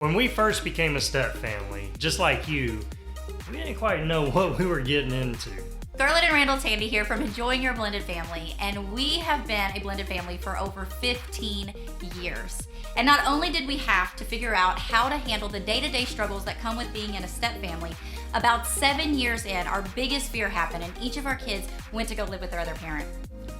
When we first became a step family, just like you, we didn't quite know what we were getting into. Scarlett and Randall Tandy here from Enjoying Your Blended Family, and we have been a blended family for over 15 years. And not only did we have to figure out how to handle the day-to-day struggles that come with being in a step family, about 7 years in, our biggest fear happened and each of our kids went to go live with their other parent.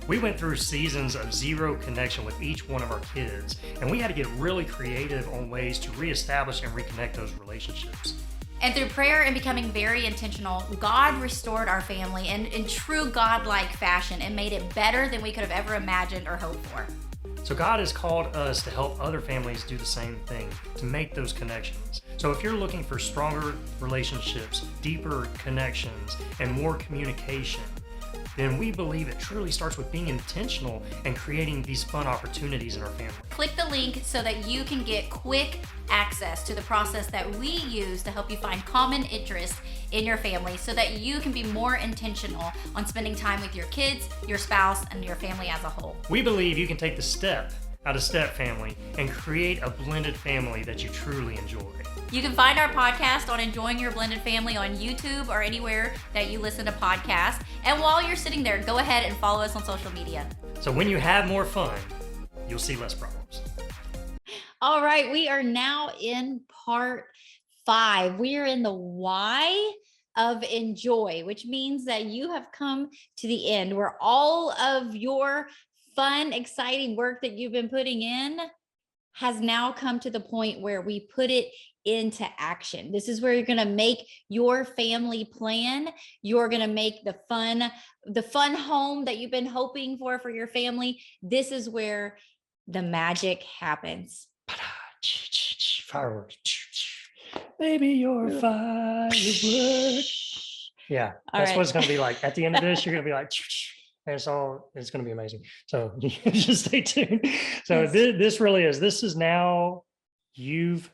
We went through seasons of zero connection with each one of our kids, and we had to get really creative on ways to reestablish and reconnect those relationships. And through prayer and becoming very intentional, God restored our family in true God-like fashion and made it better than we could have ever imagined or hoped for. So God has called us to help other families do the same thing, to make those connections. So if you're looking for stronger relationships, deeper connections, and more communication, then we believe it truly starts with being intentional and creating these fun opportunities in our family. Click the link so that you can get quick access to the process that we use to help you find common interests in your family so that you can be more intentional on spending time with your kids, your spouse, and your family as a whole. We believe you can take the step out of step family and create a blended family that you truly enjoy. You can find our podcast on Enjoying Your Blended Family on YouTube or anywhere that you listen to podcasts. And while you're sitting there, go ahead and follow us on social media. So when you have more fun, you'll see less problems. All right, we are now in part 5. We are in the why of enjoy, which means that you have come to the end where all of your fun, exciting work that you've been putting in has now come to the point where we put it into action. This is where you're going to make your family plan. You're going to make the fun home that you've been hoping for your family. This is where the magic happens. Fireworks. Baby, you're fireworks. Yeah, that's what it's going to be like. At the end of this, you're going to be like, and it's going to be amazing. So just stay tuned. So Yes. this really is, this is now, you've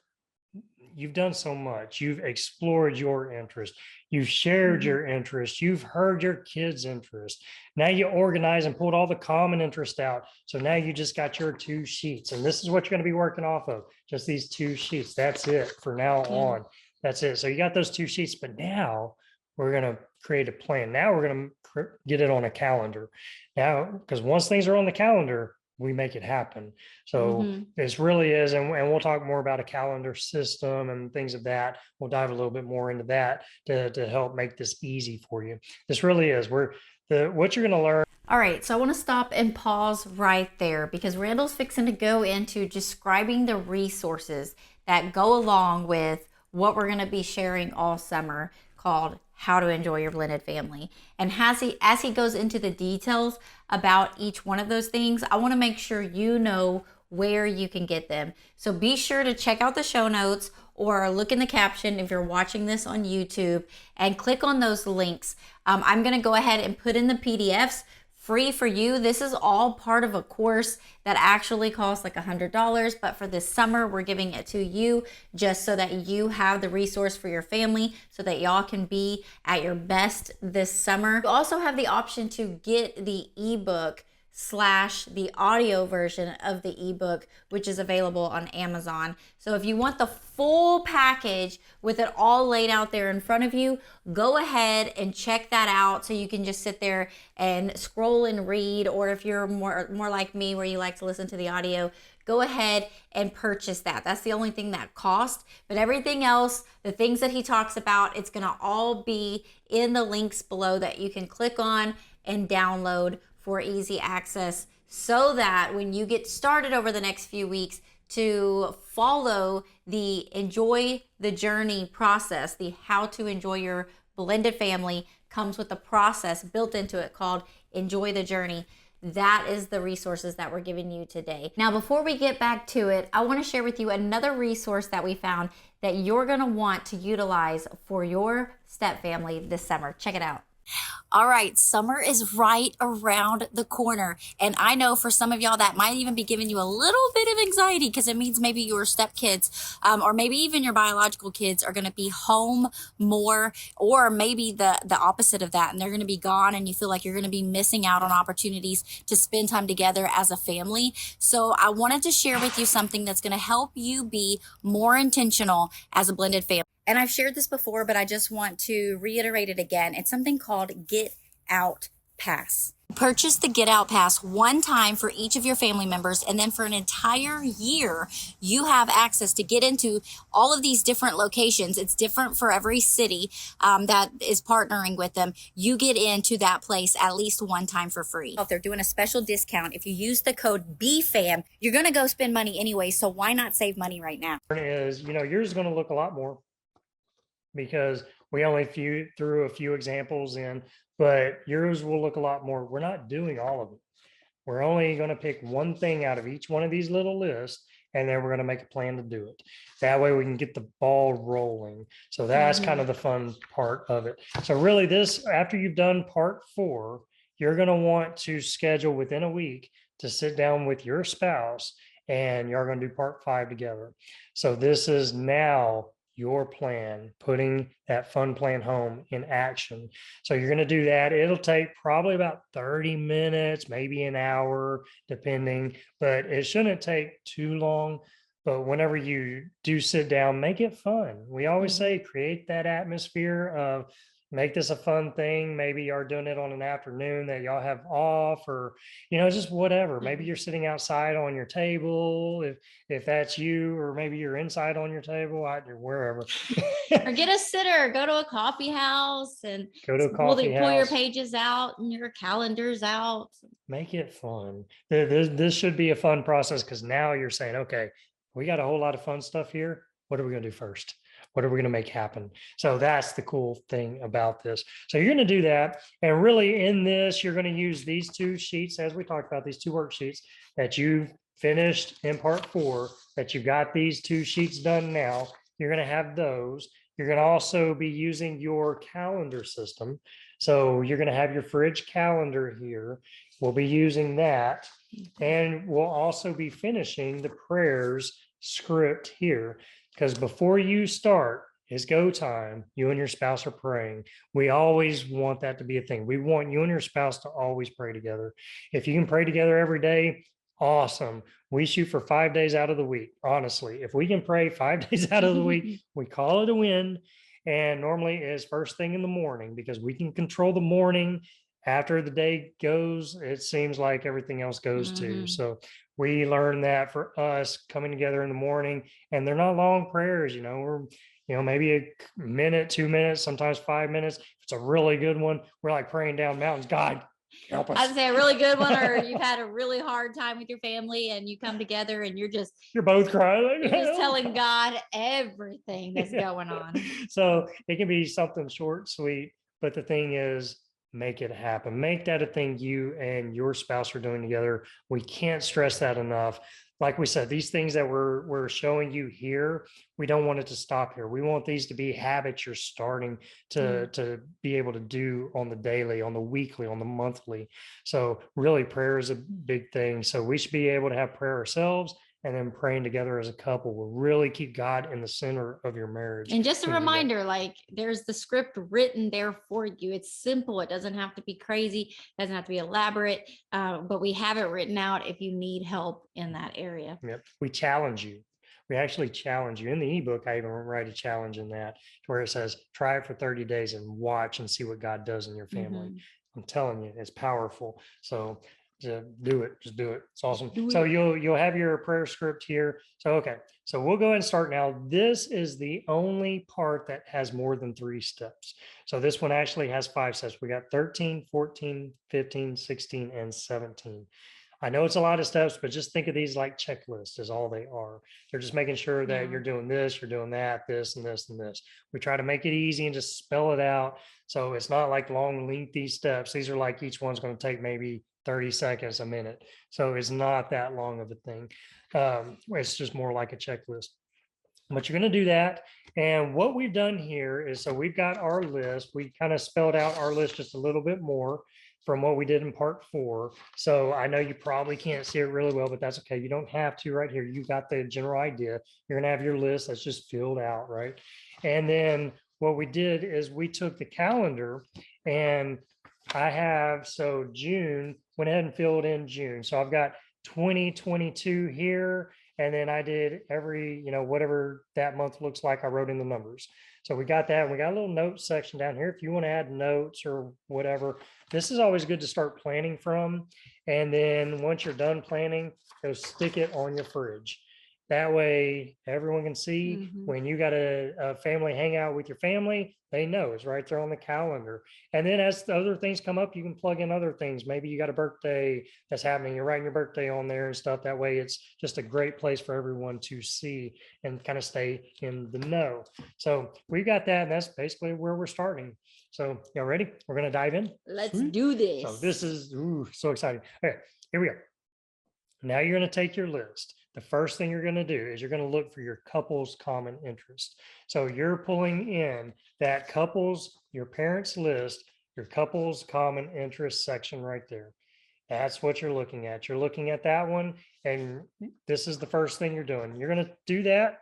done so much. You've explored your interest. You've shared your interest. You've heard your kids' interest. Now you organize and pulled all the common interest out. So now you just got your 2 sheets, and this is what you're going to be working off of. Just these 2 sheets. That's it for now on. That's it. So you got those 2 sheets, but now we're going to create a plan. Now we're going to get it on a calendar. Now, because once things are on the calendar, we make it happen. So this really is, and we'll talk more about a calendar system and things of that. We'll dive a little bit more into that to help make this easy for you. This really is what you're going to learn. All right, so I want to stop and pause right there because Randall's fixing to go into describing the resources that go along with what we're going to be sharing all summer called How to Enjoy Your Blended Family. And as he goes into the details about each one of those things, I want to make sure you know where you can get them. So be sure to check out the show notes or look in the caption if you're watching this on YouTube and click on those links. I'm going to go ahead and put in the PDFs free for you. This is all part of a course that actually costs like $100, but for this summer, we're giving it to you just so that you have the resource for your family so that y'all can be at your best this summer. You also have the option to get the ebook / the audio version of the ebook, which is available on Amazon. So if you want the full package with it all laid out there in front of you, go ahead and check that out so you can just sit there and scroll and read. Or if you're more like me where you like to listen to the audio, go ahead and purchase that. That's the only thing that costs, but everything else, the things that he talks about, it's gonna all be in the links below that you can click on and download for easy access so that when you get started over the next few weeks to follow the Enjoy the Journey process, the How to Enjoy Your Blended Family comes with a process built into it called Enjoy the Journey. That is the resources that we're giving you today. Now, before we get back to it, I want to share with you another resource that we found that you're going to want to utilize for your step family this summer. Check it out. All right, summer is right around the corner. And I know for some of y'all that might even be giving you a little bit of anxiety because it means maybe your stepkids or maybe even your biological kids are going to be home more, or maybe the opposite of that. And they're going to be gone and you feel like you're going to be missing out on opportunities to spend time together as a family. So I wanted to share with you something that's going to help you be more intentional as a blended family. And I've shared this before, but I just want to reiterate it again. It's something called Get Out Pass. Purchase the Get Out Pass one time for each of your family members, and then for an entire year, you have access to get into all of these different locations. It's different for every city that is partnering with them. You get into that place at least one time for free. If they're doing a special discount, if you use the code BFAM, you're going to go spend money anyway, so why not save money right now? Is, yours is going to look a lot more because we only threw a few examples in, but yours will look a lot more. We're not doing all of it. We're only going to pick one thing out of each one of these little lists, and then we're going to make a plan to do it. That way we can get the ball rolling. So that's kind of the fun part of it. So really this, after you've done part 4, you're going to want to schedule within a week to sit down with your spouse, and you're going to do part 5 together. So this is now your plan, putting that fun plan home in action. So you're going to do that. It'll take probably about 30 minutes, maybe an hour, depending, but it shouldn't take too long. But whenever you do sit down, make it fun. We always say create that atmosphere of make this a fun thing. Maybe you're doing it on an afternoon that y'all have off, or just whatever. Maybe you're sitting outside on your table if that's you, or maybe you're inside on your table, wherever. Or get a sitter, go to a coffee house and Go to a coffee pull your house. pages out and your calendars out. Make it fun. This should be a fun process because now you're saying, okay, we got a whole lot of fun stuff here. What are we going to do first? What are we going to make happen? So that's the cool thing about this. So you're going to do that. And really in this, you're going to use these 2 sheets, as we talked about, these 2 worksheets that you've finished in part 4, that you've got these 2 sheets done now. You're going to have those. You're going to also be using your calendar system. So you're going to have your fridge calendar here. We'll be using that. And we'll also be finishing the prayers script here, because before you start, it's go time. You and your spouse are praying. We always want that to be a thing. We want you and your spouse to always pray together. If you can pray together every day, awesome. We shoot for 5 days out of the week. Honestly, if we can pray 5 days out of the week, we call it a win. And normally it's first thing in the morning because we can control the morning. After the day goes, it seems like everything else goes too. So we learned that for us coming together in the morning, and they're not long prayers, we're, maybe a minute, 2 minutes, sometimes 5 minutes. If it's a really good one, we're like praying down mountains. God, help us. I'd say a really good one, or you've had a really hard time with your family and you come together and you're both crying. You're just telling God everything that's going on. So it can be something short, sweet, but the thing is, make it happen. Make that a thing you and your spouse are doing together. We can't stress that enough. Like we said, these things that we're showing you here, we don't want it to stop here. We want these to be habits you're starting to be able to do on the daily, on the weekly, on the monthly. So really prayer is a big thing. So we should be able to have prayer ourselves, and then praying together as a couple will really keep God in the center of your marriage. And just a reminder, like there's the script written there for you. It's simple. It doesn't have to be crazy. It doesn't have to be elaborate, but we have it written out if you need help in that area. Yep. We challenge you. We actually challenge you. In the ebook, I even write a challenge in that where it says, try it for 30 days and watch and see what God does in your family. I'm telling you, it's powerful. So do it. Just do it. It's awesome. So you'll have your prayer script here. So, okay. So we'll go ahead and start now. This is the only part that has more than 3 steps. So this one actually has 5 steps. We got 13, 14, 15, 16, and 17. I know it's a lot of steps, but just think of these like checklists is all they are. They're just making sure that you're doing this, you're doing that, this and this and this. We try to make it easy and just spell it out. So it's not like long, lengthy steps. These are like each one's going to take maybe 30 seconds, a minute. So it's not that long of a thing. It's just more like a checklist. But you're going to do that. And what we've done here is, so we've got our list. We kind of spelled out our list just a little bit more from what we did in part 4. So I know you probably can't see it really well, but that's okay. You don't have to right here. You got the general idea. You're gonna have your list that's just filled out, right? And then what we did is we took the calendar, and I have, so June, went ahead and filled in June. So I've got 2022 here. And then I did every, whatever that month looks like, I wrote in the numbers. So we got that. We got a little notes section down here. If you want to add notes or whatever, this is always good to start planning from. And then once you're done planning, go stick it on your fridge. That way everyone can see when you got a family hangout with your family, they know it's right there on the calendar. And then as the other things come up, you can plug in other things. Maybe you got a birthday that's happening, you're writing your birthday on there and stuff. That way it's just a great place for everyone to see and kind of stay in the know. So we got that, and that's basically where we're starting. So y'all ready? We're going to dive in. Let's do this. So this is so exciting. Okay, here we go. Now you're going to take your list. The first thing you're going to do is you're going to look for your couple's common interest. So you're pulling in that couple's, your parents' list, your couple's common interest section right there. That's what you're looking at. You're looking at that one, and this is the first thing you're doing. You're going to do that.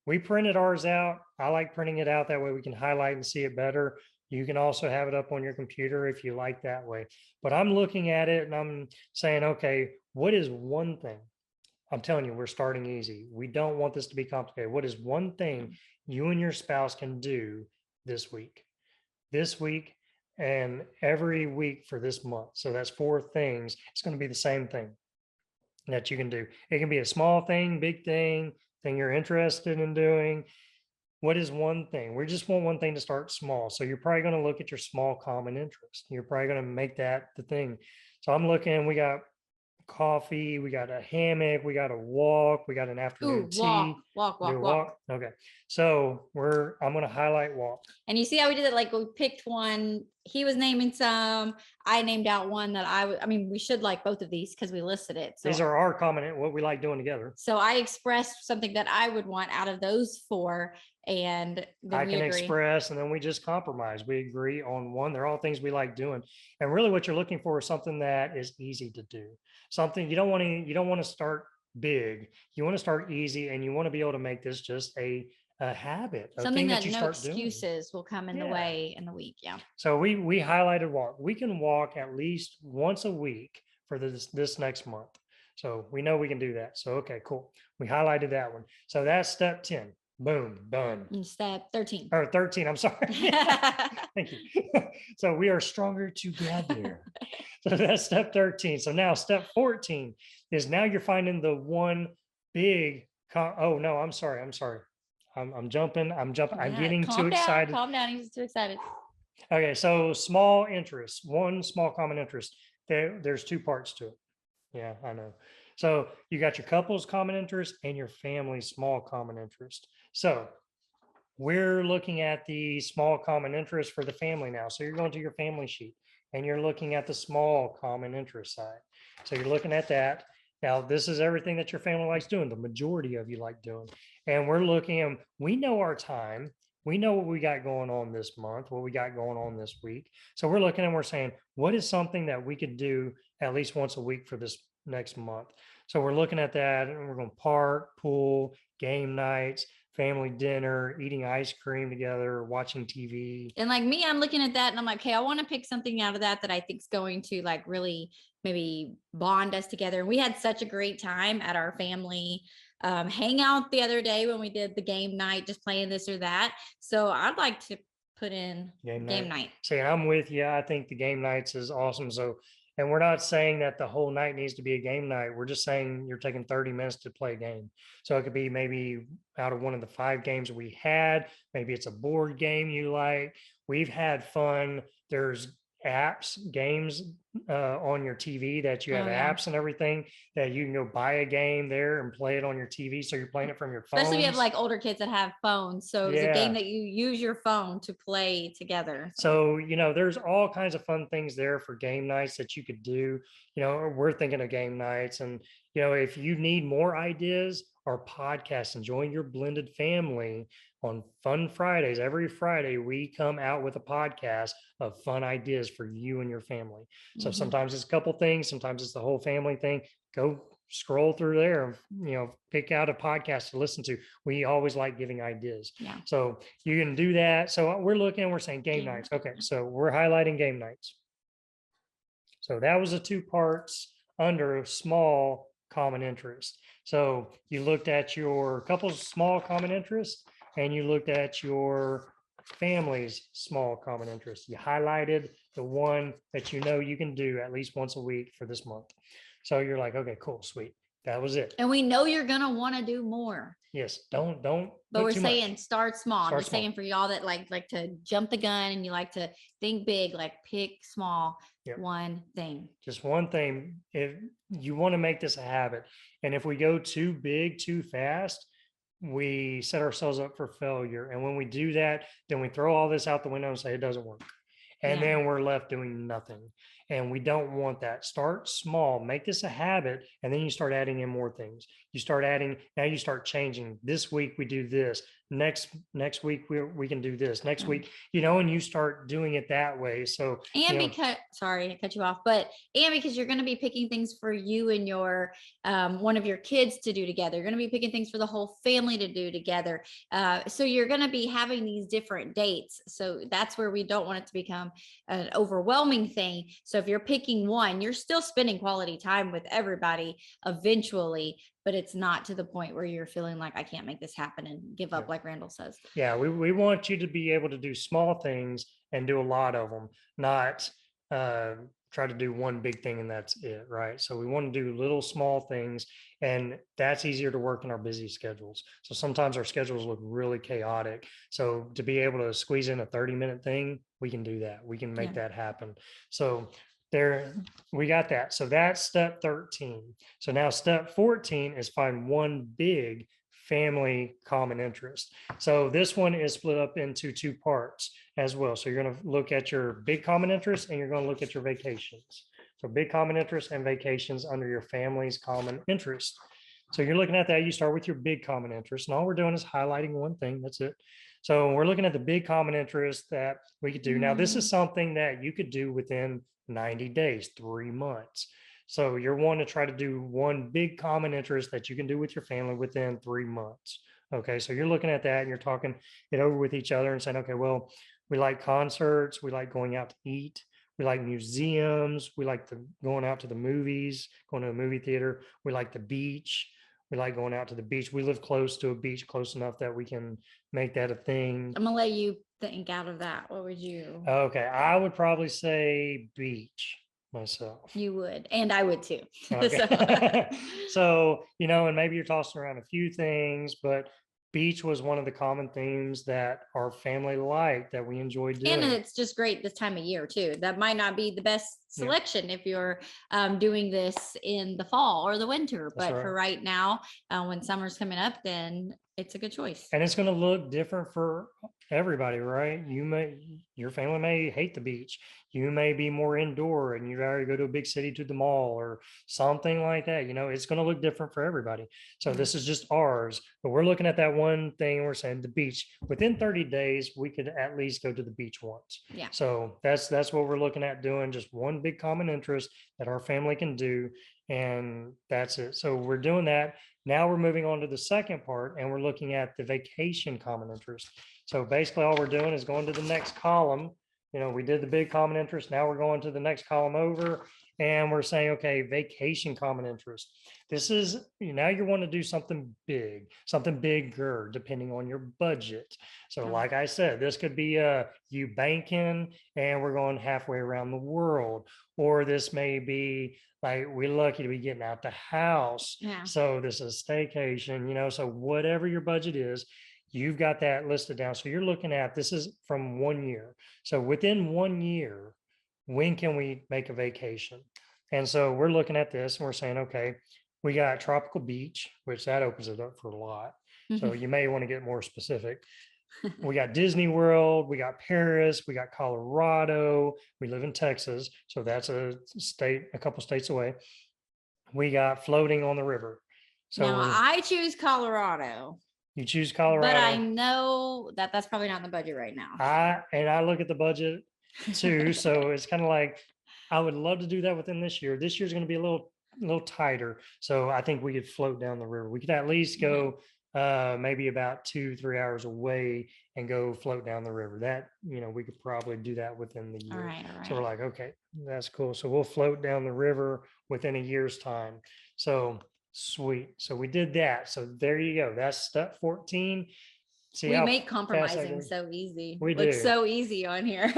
We printed ours out. I like printing it out. That way we can highlight and see it better. You can also have it up on your computer if you like that way. But I'm looking at it and I'm saying, okay, what is one thing? I'm telling you, we're starting easy. We don't want this to be complicated. What is one thing you and your spouse can do this week? This week and every week for this month. So that's 4 things. It's going to be the same thing that you can do. It can be a small thing, big thing you're interested in doing. What is one thing? We just want one thing to start small. So you're probably going to look at your small common interest. You're probably going to make that the thing. So I'm looking, we got coffee, we got a hammock, we got a walk, we got an afternoon tea. Walk. Okay. So I'm going to highlight walk. And you see how we did it? Like we picked one, he was naming some, I named out one that I mean, we should like both of these because we listed it. So these are our common, what we like doing together. So I expressed something that I would want out of those 4. And I can express, and then we just compromise. We agree on one. They're all things we like doing. And really what you're looking for is something that is easy to do. Something you don't want to start big. You want to start easy, and you want to be able to make this just a habit. Something that no excuses will come in the way in the week. Yeah. So we highlighted walk. We can walk at least once a week for this next month. So we know we can do that. So, okay, cool. We highlighted that one. So that's step 10. Boom, done. And step 13. Or 13, I'm sorry. Thank you. So we are stronger together. So that's step 13. So now step 14 is now you're finding the one big, oh no, I'm sorry. I'm jumping. I'm getting too excited. Calm down. He's too excited. Okay. So small interest, one small common interest. There's 2 parts to it. Yeah, I know. So you got your couple's common interest and your family's small common interest. So we're looking at the small common interest for the family now. So you're going to your family sheet and you're looking at the small common interest side. So you're looking at that. Now, this is everything that your family likes doing. The majority of you like doing. And we're looking at, we know our time. We know what we got going on this month, what we got going on this week. So we're looking and we're saying, what is something that we could do at least once a week for this next month? So we're looking at that and we're going park, pool, game nights, family dinner, eating ice cream together, watching TV. And like me, I'm looking at that and I'm like, okay, I want to pick something out of that I think is going to like really maybe bond us together. And we had such a great time at our family hangout the other day when we did the game night, just playing this or that. So I'd like to put in game night. See, I'm with you. I think the game nights is awesome. So, and we're not saying that the whole night needs to be a game night. We're just saying you're taking 30 minutes to play a game. So it could be maybe out of one of the 5 games we had. Maybe it's a board game you like. We've had fun. There's apps, games on your TV that you have apps and everything that you can go buy a game there and play it on your TV. So you're playing it from your phone. Especially if you have like older kids that have phones. So it's a game that you use your phone to play together. So, there's all kinds of fun things there for game nights that you could do. We're thinking of game nights and, if you need more ideas, our podcast, Enjoying Your Blended Family, on Fun Fridays. Every Friday, we come out with a podcast of fun ideas for you and your family. So Mhm. sometimes it's a couple things, sometimes it's the whole family thing. Go scroll through there, pick out a podcast to listen to. We always like giving ideas. Yeah. So you can do that. So we're saying game nights. Okay. So we're highlighting game nights. So that was the two parts under small common interest. So you looked at your couple's small common interest and you looked at your family's small common interest. You highlighted the one that you can do at least once a week for this month. So you're like, okay, cool, sweet. That was it. And we know you're gonna want to do more. Yes. Don't But we're too saying much. start small. I'm Start just small. saying for y'all that like to jump the gun and you like to think big, like pick small, Yep. one thing. Just one thing. If you want to make this a habit, and if we go too big too fast, we set ourselves up for failure. And when we do that, then we throw all this out the window and say it doesn't work. And Yeah. then we're left doing nothing. And we don't want that. Start small, make this a habit, and then you start adding in more things. You start adding, now you start changing. This week we do this. Next week we can do this. Next Yeah. week, and you start doing it that way. So And because, sorry, I cut you off, and because you're going to be picking things for you and your one of your kids to do together. You're going to be picking things for the whole family to do together. So you're going to be having these different dates. So that's where we don't want it to become an overwhelming thing. So if you're picking one, you're still spending quality time with everybody eventually, but it's not to the point where you're feeling like I can't make this happen and give up, like Randall says. Yeah, we want you to be able to do small things and do a lot of them, not try to do one big thing and that's it, right? So we want to do little small things, and that's easier to work in our busy schedules. So sometimes our schedules look really chaotic. So to be able to squeeze in a 30-minute thing, we can do that. We can make that happen. So there, we got that. So that's step 13. So now step 14 is find one big family common interest. So this one is split up into two parts as well. So you're going to look at your big common interest and you're going to look at your vacations. So big common interest and vacations under your family's common interest. So you're looking at that. You start with your big common interest, and all we're doing is highlighting one thing. That's it. So we're looking at the big common interest that we could do. Now, this is something that you could do within 90 days, 3 months. So you're wanting to try to do one big common interest that you can do with your family within 3 months. Okay, so you're looking at that and you're talking it over with each other and saying, okay, well, we like concerts, we like going out to eat, we like museums, we like going out to the movies, going to a movie theater, we like the beach, we like going out to the beach. We live close to a beach, close enough that we can make that a thing. I'm gonna let you think out of that. What would you? Okay, I would probably say beach myself. You would, and I would too. Okay. So, and maybe you're tossing around a few things, but beach was one of the common themes that our family liked, that we enjoyed doing. And it's just great this time of year too. That might not be the best selection if you're doing this in the fall or the winter, but for right now, when summer's coming up, then it's a good choice. And it's going to look different for everybody, right? Your family may hate the beach. You may be more indoor and you'd rather go to a big city, to the mall or something like that. It's going to look different for everybody. So this is just ours, but we're looking at that one thing. We're saying the beach within 30 days, we could at least go to the beach once. Yeah. So that's what we're looking at doing. Just one big common interest that our family can do. And that's it. So we're doing that. Now we're moving on to the second part, and we're looking at the vacation common interest. So basically all we're doing is going to the next column. We did the big common interest. Now we're going to the next column over, and we're saying, okay, vacation common interest. This is, now you want to do something big, something bigger, depending on your budget. So like I said, this could be you banking and we're going halfway around the world, or this may be like, we're lucky to be getting out the house. Yeah. So this is staycation, so whatever your budget is, you've got that listed down. So you're looking at, this is from 1 year. So within 1 year, when can we make a vacation? And so we're looking at this and we're saying, okay, we got tropical beach, which that opens it up for a lot. So you may want to get more specific. We got Disney World, we got Paris, we got Colorado, we live in Texas. So that's a couple states away. We got floating on the river. Now So I choose Colorado, you choose but I Colorado. know that that's probably not in the budget right now. I look at the budget too. So it's kind of like I would love to do that within this year. This year's going to be a little tighter. So I think we could float down the river. We could at least go maybe about 2-3 hours away and go float down the river. That, we could probably do that within the All year. right, all So we're right. like, okay, that's cool. So we'll float down the river within a year's time. So sweet. So we did that. So there you go. That's step 14. See We how make fast I compromising go? so easy. We Looks do. so easy on here.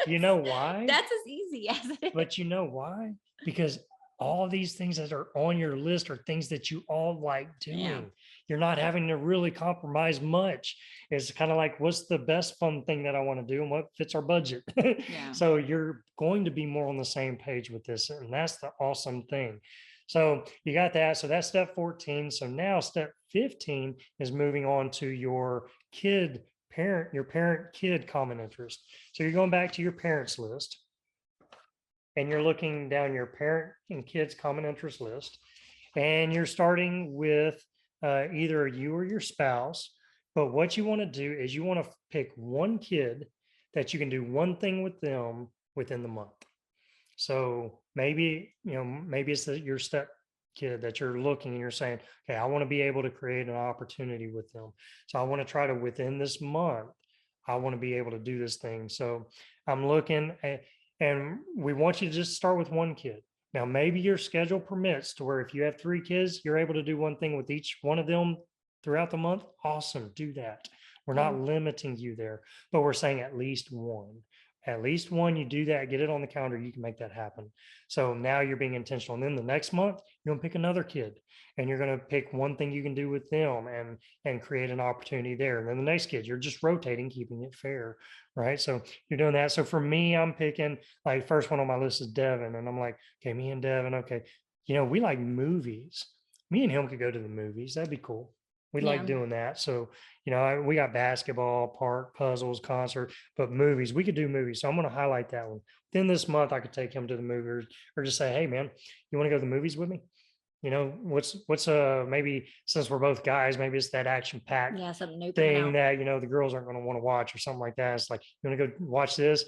You know why? That's as easy as it is. But you know why? Because all these things that are on your list are things that you all like Yeah. doing. You're not having to really compromise much. It's kind of like, what's the best fun thing that I want to do and what fits our budget? Yeah. So you're going to be more on the same page with this. And that's the awesome thing. So you got that. So that's step 14. So now step 15 is moving on to your parent kid common interest. So you're going back to your parents list and you're looking down your parent and kids common interest list, and you're starting with either you or your spouse. But what you want to do is you want to pick one kid that you can do one thing with them within the month. So maybe, maybe it's your step kid that you're looking and you're saying, okay, I want to be able to create an opportunity with them. So I want to try to within this month, I want to be able to do this thing. So I'm looking at, and we want you to just start with one kid. Now, maybe your schedule permits to where if you have 3 kids, you're able to do one thing with each one of them throughout the month. Awesome. Do that. We're not limiting you there, but we're saying at least one. At least one, you do that, get it on the calendar, you can make that happen. So now you're being intentional. And then the next month, you're gonna pick another kid and you're gonna pick one thing you can do with them and create an opportunity there. And then the next kid, you're just rotating, keeping it fair, right? So you're doing that. So for me, I'm picking, like, first one on my list is Devin. And I'm like, okay, me and Devin, okay. We like movies. Me and him could go to the movies. That'd be cool. We like doing that. So, we got basketball, park, puzzles, concert, but movies, we could do movies. So I'm going to highlight that one. Then this month, I could take him to the movies or just say, hey, man, you want to go to the movies with me? What's maybe since we're both guys, maybe it's that action packed something new thing that, the girls aren't going to want to watch or something like that. It's like, you want to go watch this?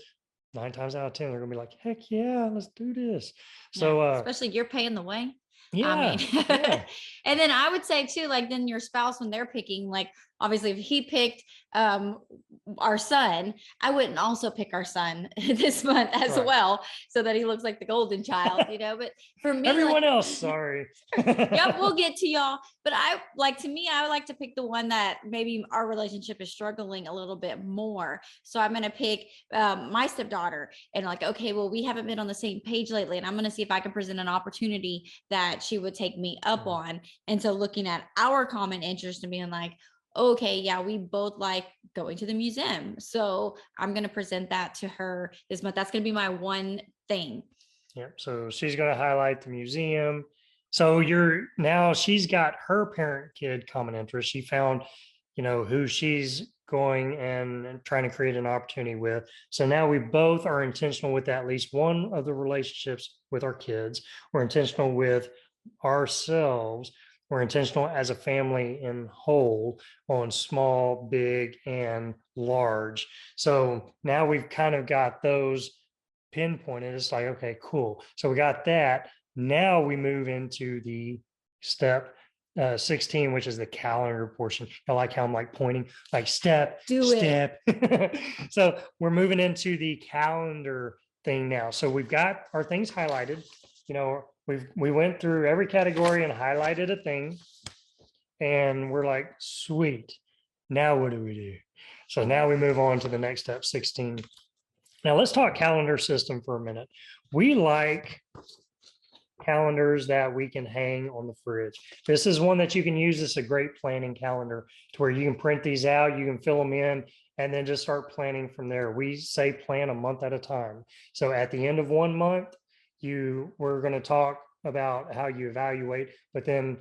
9 times out of 10, they're going to be like, heck yeah, let's do this. So, especially you're paying the way. yeah, I mean, and then I would say too, like then your spouse, when they're picking, like obviously if he picked our son, I wouldn't also pick our son this month as well, so that he looks like the golden child, but for me, everyone else, sorry. Yep, we'll get to y'all. But I would like to pick the one that maybe our relationship is struggling a little bit more. So I'm going to pick my stepdaughter and like, okay, well, we haven't been on the same page lately. And I'm going to see if I can present an opportunity that she would take me up on. And so looking at our common interest and being like, okay, yeah, we both like going to the museum. So I'm going to present that to her this month. That's going to be my one thing. Yep. So she's going to highlight the museum. So she's got her parent kid common interest. She found, who she's going and trying to create an opportunity with. So now we both are intentional with at least one of the relationships with our kids. We're intentional with ourselves. We're intentional as a family in whole on small, big, and large. So now we've kind of got those pinpointed. It's like, okay, cool. So we got that. Now we move into the step 16, which is the calendar portion. I like how I'm like pointing, like step. So we're moving into the calendar thing now. So we've got our things highlighted. We went through every category and highlighted a thing, and we're like, sweet. Now what do we do? So now we move on to the next step, 16. Now let's talk calendar system for a minute. We like calendars that we can hang on the fridge. This is one that you can use. This is a great planning calendar to where you can print these out, you can fill them in, and then just start planning from there. We say plan a month at a time. So at the end of one month, we're going to talk about how you evaluate, but then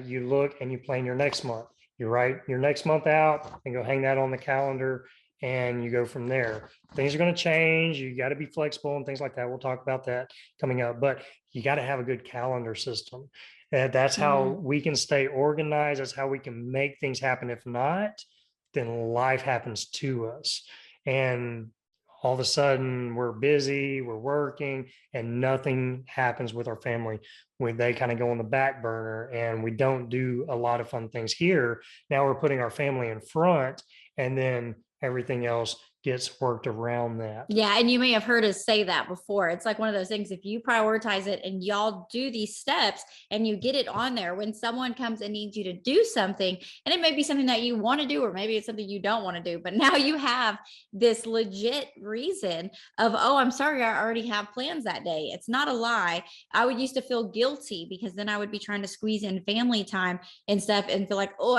you look and you plan your next month. You write your next month out and go hang that on the calendar, and you go from there. Things are going to change. You got to be flexible and things like that. We'll talk about that coming up, but you got to have a good calendar system. That's how Mhm. we can stay organized. That's how we can make things happen. If not, then life happens to us. And all of a sudden we're busy, we're working, and nothing happens with our family when they kind of go on the back burner and we don't do a lot of fun things here. Now we're putting our family in front, and then everything else gets worked around that. Yeah, and you may have heard us say that before. It's like one of those things, if you prioritize it and y'all do these steps and you get it on there, when someone comes and needs you to do something, and it may be something that you want to do, or maybe it's something you don't want to do, but now you have this legit reason of, oh, I'm sorry, I already have plans that day. It's not a lie. I would used to feel guilty because then I would be trying to squeeze in family time and stuff and feel like, oh,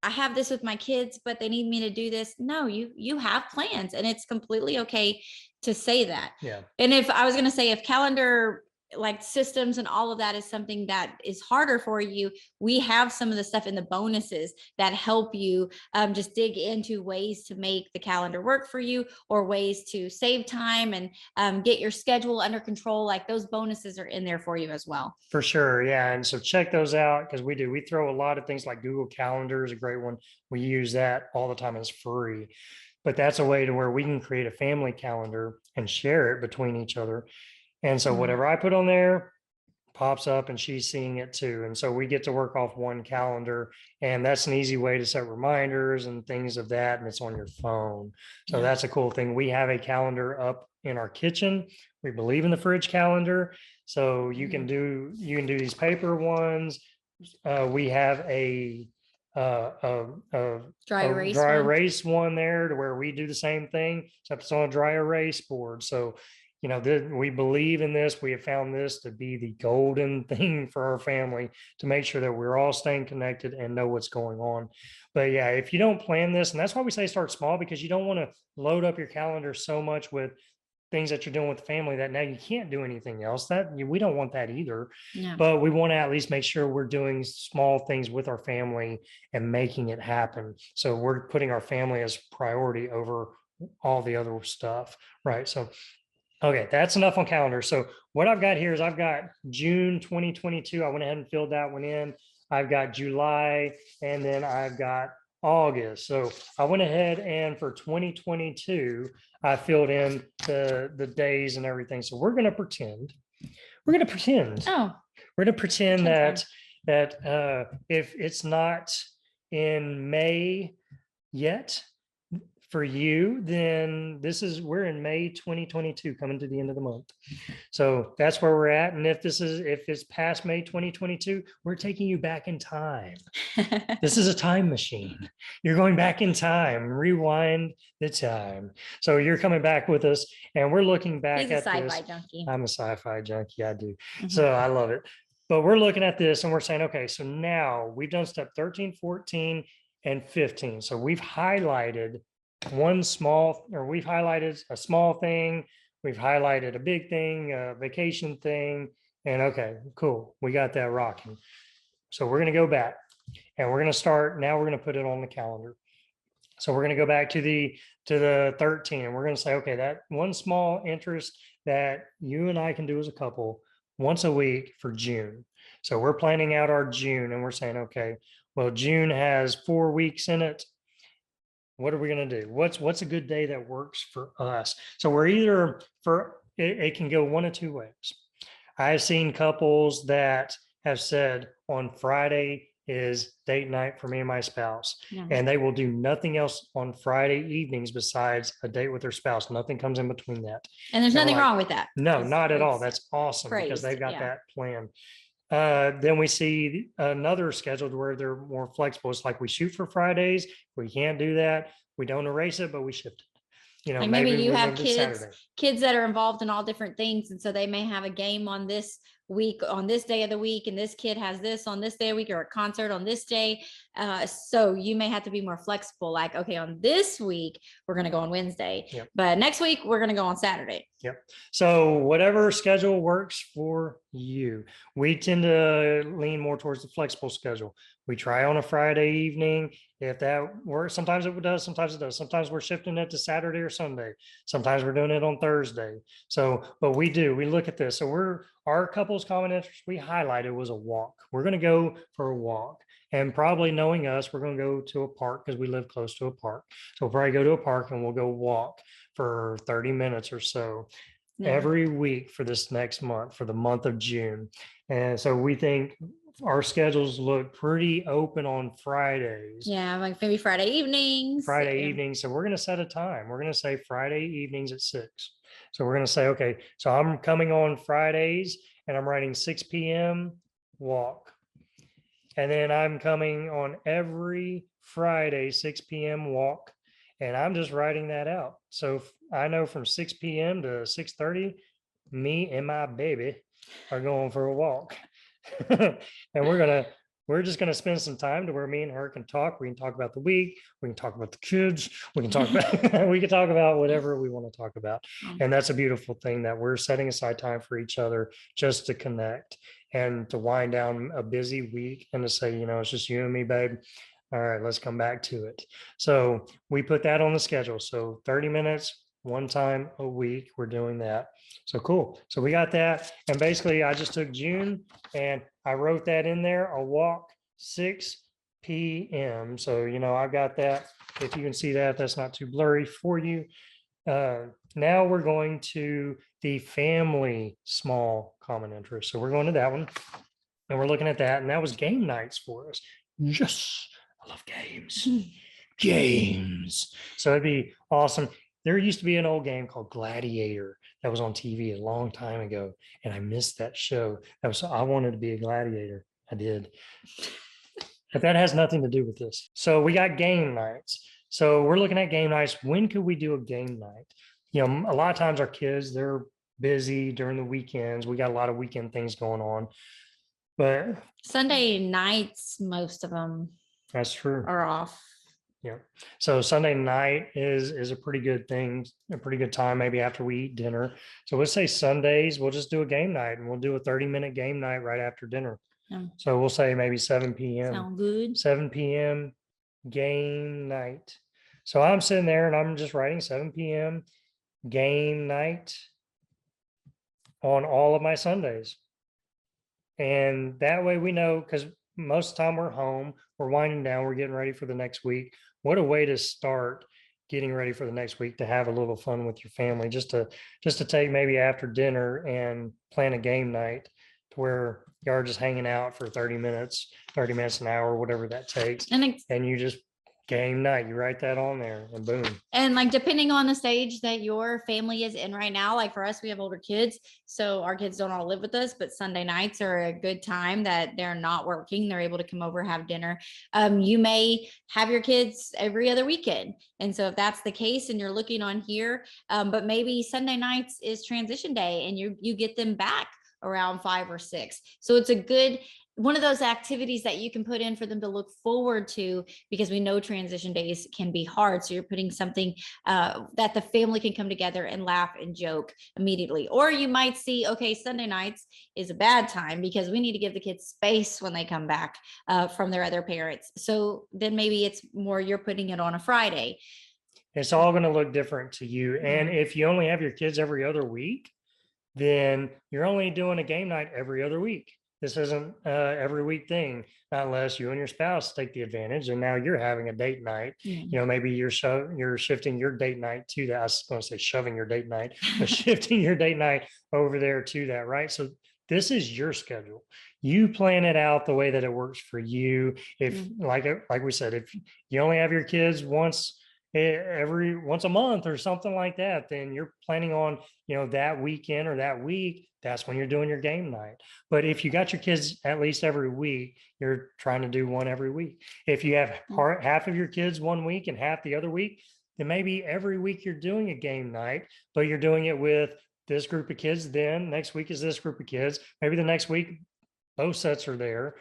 I have this with my kids, but they need me to do this. No, you have plans, and it's completely okay to say that. Yeah. And if I was going to say, if calendar like systems and all of that is something that is harder for you, we have some of the stuff in the bonuses that help you just dig into ways to make the calendar work for you, or ways to save time and get your schedule under control. Like those bonuses are in there for you as well. For sure. Yeah. And so check those out, because we throw a lot of things like Google Calendar is a great one. We use that all the time. It's free, but that's a way to where we can create a family calendar and share it between each other. And so Mhm. whatever I put on there pops up and she's seeing it too. And so we get to work off one calendar, and that's an easy way to set reminders and things of that. And it's on your phone. So Yeah. that's a cool thing. We have a calendar up in our kitchen. We believe in the fridge calendar. So you can do these paper ones. We have a Dry erase dry one. erase one there to where we do the same thing, except it's on a dry erase board. So we believe in this. We have found this to be the golden thing for our family, to make sure that we're all staying connected and know what's going on. But yeah, if you don't plan this, and that's why we say start small, because you don't want to load up your calendar so much with things that you're doing with the family that now you can't do anything else. That we don't want that either. Yeah. But we want to at least make sure we're doing small things with our family and making it happen. So we're putting our family as priority over all the other stuff, right? So okay, that's enough on calendar. So what I've got here is I've got June 2022. I went ahead and filled that one in. I've got July, and then I've got August. So I went ahead and for 2022, I filled in the days and everything. So we're going to pretend. We're going to pretend. Oh, We're going to pretend Pretend that if it's not in May yet, for you, then we're in May 2022, coming to the end of the month. So that's where we're at. And if it's past May 2022, we're taking you back in time. This is a time machine. You're going back in time, rewind the time. So you're coming back with us, and we're looking back he's a at this. sci-fi junkie. I'm a sci-fi junkie. I do. Mhm. So I love it. But we're looking at this and we're saying, okay, so now we've done step 13, 14, and 15. So we've highlighted we've highlighted a small thing, we've highlighted a big thing, a vacation thing, and okay, cool, we got that rocking. So we're going to go back, and we're going to start now. We're going to put it on the calendar. So we're going to go back to the 13, and we're going to say, okay, that one small interest that you and I can do as a couple once a week for June. So we're planning out our June, and we're saying, okay, well, June has 4 weeks in it. What are we going to do? What's a good day that works for us? So we're either it can go one of two ways. I've seen couples that have said on Friday is date night for me and my spouse, and they will do nothing else on Friday evenings besides a date with their spouse. Nothing comes in between that. And there's And nothing like, wrong with that. No, It's- not at all. it's That's awesome because praised, they've got yeah. that plan. Then we see another schedule where they're more flexible. It's like we shoot for Fridays. We can't do that. We don't erase it, but we shift it. Like maybe you we have moved it kids Saturday. that are involved in all different things, and so they may have a game on this week, on this day of the week, and this kid has this on this day of the week, or a concert on this day. So you may have to be more flexible, like, okay, on this week we're going to go on Wednesday. Yep. But next week we're going to go on Saturday. Yep. So whatever schedule works for you. We tend to lean more towards the flexible schedule. We try on a Friday evening. If that works, sometimes it does, sometimes it does. Sometimes we're shifting it to Saturday or Sunday. Sometimes we're doing it on Thursday. So, but we look at this. So our couple's common interest we highlighted was a walk. We're going to go for a walk. And probably knowing us, we're going to go to a park because we live close to a park. So we'll probably go to a park and we'll go walk for 30 minutes or so every week for this next month, for the month of June. And so we think our schedules look pretty open on Fridays. Yeah, like maybe Friday evenings. Friday evenings. So we're going to set a time. We're going to say Friday evenings at 6. So we're going to say, okay, so I'm coming on Fridays and I'm writing 6 p.m. walk. And then I'm coming on every Friday, 6 p.m. walk. And I'm just writing that out. So I know from 6 p.m. to 6:30, me and my baby are going for a walk. And we're just gonna spend some time to where me and her can talk. We can talk about the week, we can talk about the kids, we can talk about we can talk about whatever we want to talk about. And that's a beautiful thing that we're setting aside time for each other just to connect and to wind down a busy week and to say, it's just you and me, babe. All right, let's come back to it. So we put that on the schedule. So 30 minutes, one time a week, we're doing that. So cool. So we got that. And basically I just took June and I wrote that in there, a walk 6 p.m. So, I've got that. If you can see that, that's not too blurry for you. Now we're going to the family small common interest. So we're going to that one and we're looking at that. And that was game nights for us. Yes, I love games. Games. So it'd be awesome. There used to be an old game called Gladiator that was on TV a long time ago, and I missed that show. I wanted to be a gladiator. I did. But that has nothing to do with this. So we got game nights. So we're looking at game nights. When could we do a game night? A lot of times our kids, they're busy during the weekends. We got a lot of weekend things going on. But Sunday nights, most of them that's true. are off. Yeah. So Sunday night is a pretty good thing, a pretty good time, maybe after we eat dinner. So let's say Sundays, we'll just do a game night and we'll do a 30-minute game night right after dinner. So we'll say maybe 7 p.m. Sound good? 7 p.m. game night. So I'm sitting there and I'm just writing 7 p.m. game night on all of my Sundays. And that way we know, because most of the time we're home, we're winding down, we're getting ready for the next week. What a way to start getting ready for the next week, to have a little fun with your family, just to take maybe after dinner and plan a game night to where you are just hanging out for 30 minutes, an hour, whatever that takes. And you just game night, you write that on there and boom. And like, depending on the stage that your family is in right now, like for us, we have older kids, so our kids don't all live with us, but Sunday nights are a good time that they're not working. They're able to come over, have dinner. You may have your kids every other weekend. And so if that's the case and you're looking on here, but maybe Sunday nights is transition day and you get them back around 5 or 6. So it's a good one of those activities that you can put in for them to look forward to, because we know transition days can be hard. So you're putting something that the family can come together and laugh and joke immediately. Or you might see, okay, Sunday nights is a bad time because we need to give the kids space when they come back from their other parents. So then maybe it's more you're putting it on a Friday. It's all going to look different to you. And if you only have your kids every other week, then you're only doing a game night every other week. This isn't every week thing, not unless you and your spouse take the advantage and now you're having a date night. Maybe you're shifting your date night to that. I was going to say shoving your date night, but shifting your date night over there to that, right? So this is your schedule. You plan it out the way that it works for you. If like we said, if you only have your kids once a month or something like that, then you're planning on, that weekend or that week, that's when you're doing your game night. But if you got your kids at least every week, you're trying to do one every week. If you have half of your kids one week and half the other week, then maybe every week you're doing a game night, but you're doing it with this group of kids. Then next week is this group of kids. Maybe the next week both sets are there,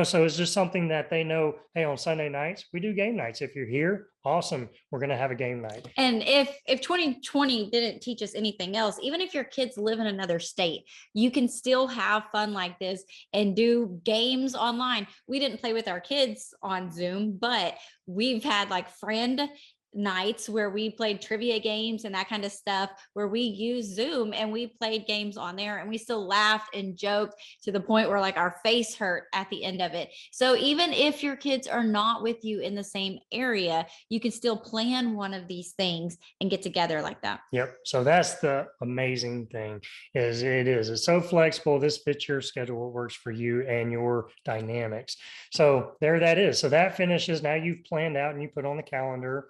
so it's just something that they know, hey, on Sunday nights, we do game nights. If you're here, awesome. We're going to have a game night. And if 2020 didn't teach us anything else, even if your kids live in another state, you can still have fun like this and do games online. We didn't play with our kids on Zoom, but we've had like friend nights where we played trivia games and that kind of stuff, where we used Zoom and we played games on there, and we still laughed and joked to the point where like our face hurt at the end of it. So even if your kids are not with you in the same area, you can still plan one of these things and get together like that. Yep. So that's the amazing thing, it's so flexible. This fits your schedule, what works for you and your dynamics. So there that is. So that finishes. Now you've planned out and you put on the calendar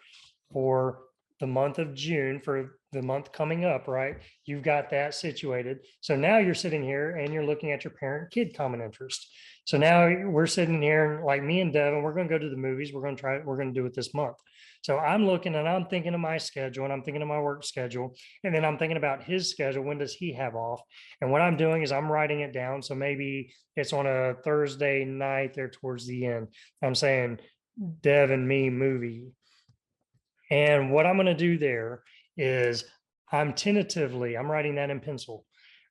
for the month of June, for the month coming up, right? You've got that situated. So now you're sitting here and you're looking at your parent kid common interest. So now we're sitting here, like me and Devin, we're going to go to the movies. We're going to do it this month. So I'm looking and I'm thinking of my schedule and I'm thinking of my work schedule. And then I'm thinking about his schedule. When does he have off? And what I'm doing is I'm writing it down. So maybe it's on a Thursday night there towards the end. I'm saying Dev and me movie. And what I'm going to do there is I'm writing that in pencil